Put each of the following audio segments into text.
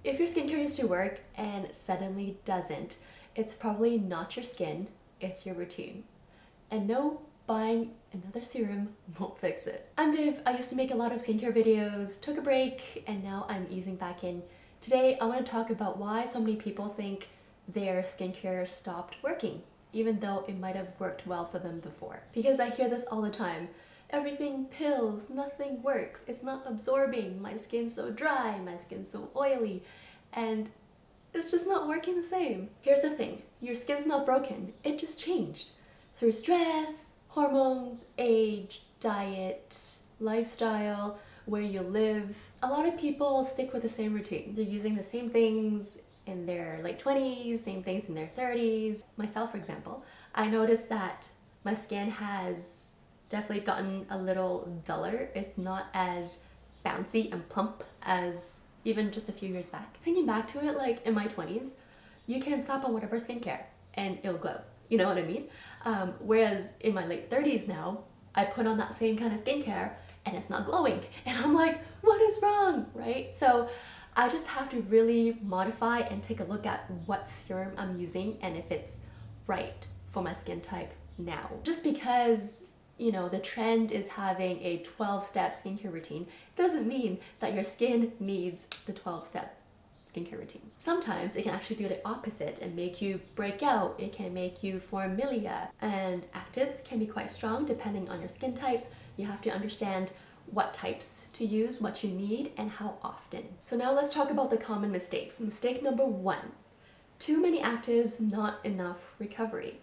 If your skincare used to work and suddenly doesn't, it's probably not your skin, it's your routine. And no, buying another serum won't fix it. I'm Viv. I used to make a lot of skincare videos, took a break, and now I'm easing back in. Today I want to talk about why so many people think their skincare stopped working, even though it might have worked well for them before. Because I hear this all the time. Everything pills, nothing works, it's not absorbing, my skin's so dry, my skin's so oily, and it's just not working the same. Here's the thing, your skin's not broken, it just changed. Through stress, hormones, age, diet, lifestyle, where you live. A lot of people stick with the same routine. They're using the same things in their late 20s, same things in their 30s. Myself, for example, I noticed that my skin has definitely gotten a little duller. It's not as bouncy and plump as even just a few years back. Thinking back to it, like in my 20s, you can slap on whatever skincare and it'll glow. You know what I mean? Whereas in my late 30s now, I put on that same kind of skincare and it's not glowing. And I'm like, what is wrong, right? So I just have to really modify and take a look at what serum I'm using and if it's right for my skin type now. Just because the trend is having a 12-step skincare routine doesn't mean that your skin needs the 12-step skincare routine. Sometimes it can actually do the opposite and make you break out. It can make you form milia, and actives can be quite strong depending on your skin type. You have to understand what types to use, what you need, and how often. So now let's talk about the common mistakes. Mistake number 1, too many actives, not enough recovery.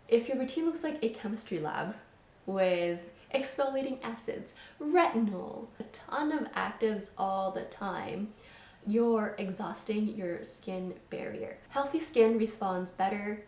If your routine looks like a chemistry lab with exfoliating acids, retinol, a ton of actives all the time, you're exhausting your skin barrier. Healthy skin responds better,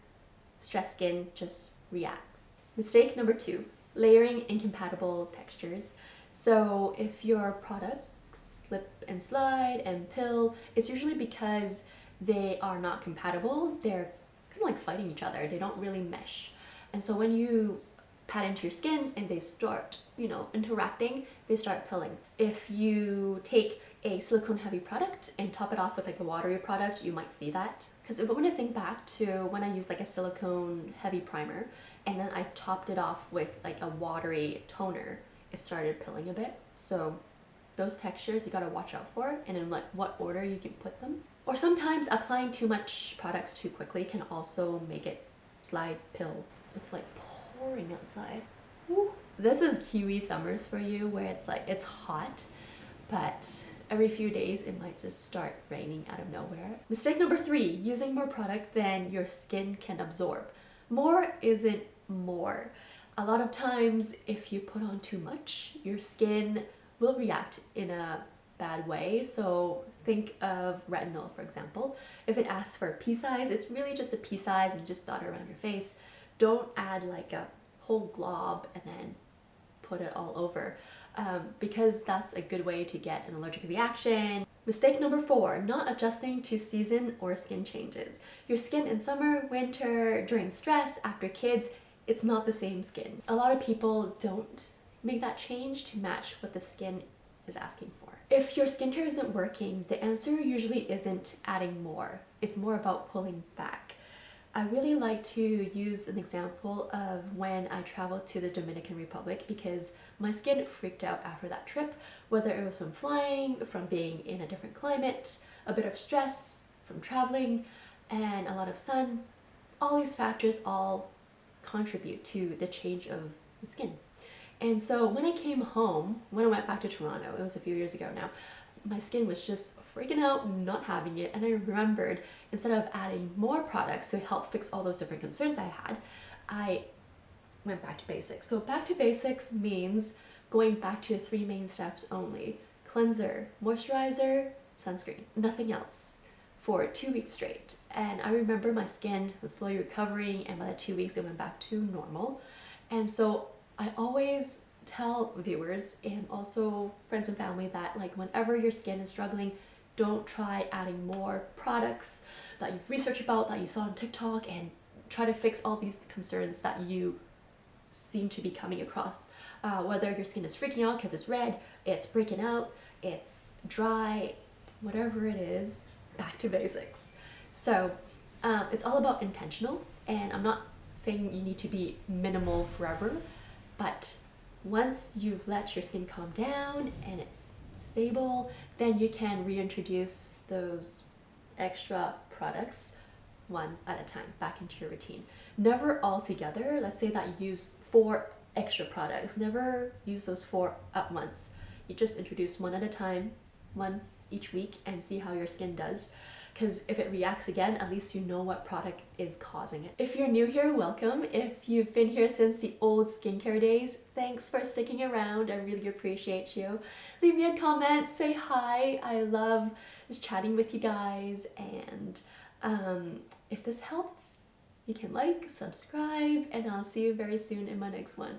stressed skin just reacts. Mistake number 2, layering incompatible textures. So if your products slip and slide and pill, it's usually because they are not compatible. They're kind of like fighting each other. They don't really mesh. And so when you pat into your skin and they start, interacting, they start pilling. If you take a silicone heavy product and top it off with like a watery product, you might see that. Because if I want to think back to when I used like a silicone heavy primer and then I topped it off with like a watery toner, it started pilling a bit. So those textures you gotta watch out for, and in like what order you can put them. Or sometimes applying too much products too quickly can also make it slide, pill. It's like pouring outside. Woo. This is Kiwi summers for you, where it's like it's hot, but every few days it might just start raining out of nowhere. Mistake number 3, using more product than your skin can absorb. More isn't more. A lot of times if you put on too much, your skin will react in a bad way. So think of retinol, for example. If it asks for a pea size, it's really just a pea size and just dot it around your face. Don't add like a whole glob and then put it all over, because that's a good way to get an allergic reaction. Mistake number 4, not adjusting to season or skin changes. Your skin in summer, winter, during stress, after kids, it's not the same skin. A lot of people don't make that change to match what the skin is asking for. If your skincare isn't working, the answer usually isn't adding more. It's more about pulling back. I really like to use an example of when I traveled to the Dominican Republic, because my skin freaked out after that trip, whether it was from flying, from being in a different climate, a bit of stress from traveling, and a lot of sun. All these factors all contribute to the change of the skin. And so when I came home, when I went back to Toronto, it was a few years ago now, my skin was just freaking out, not having it. And I remembered, instead of adding more products to help fix all those different concerns I had, I went back to basics. So back to basics means going back to the 3 main steps only: cleanser, moisturizer, sunscreen, nothing else, for 2 weeks straight. And I remember my skin was slowly recovering, and by the 2 weeks it went back to normal. And so I always tell viewers and also friends and family that, like, whenever your skin is struggling, don't try adding more products that you've researched about, that you saw on TikTok, and try to fix all these concerns that you seem to be coming across. Whether your skin is freaking out because it's red, it's breaking out, it's dry, whatever it is, back to basics. So it's all about intentional, and I'm not saying you need to be minimal forever, but once you've let your skin calm down and it's stable, then you can reintroduce those extra products one at a time back into your routine. Never all together. Let's say that you use 4 extra products. Never use those 4 at once. You just introduce one at a time, one each week, and see how your skin does. Because if it reacts again, at least you know what product is causing it. If you're new here, welcome. If you've been here since the old skincare days, thanks for sticking around. I really appreciate you. Leave me a comment, say hi. I love just chatting with you guys. And if this helps, you can like, subscribe, and I'll see you very soon in my next one.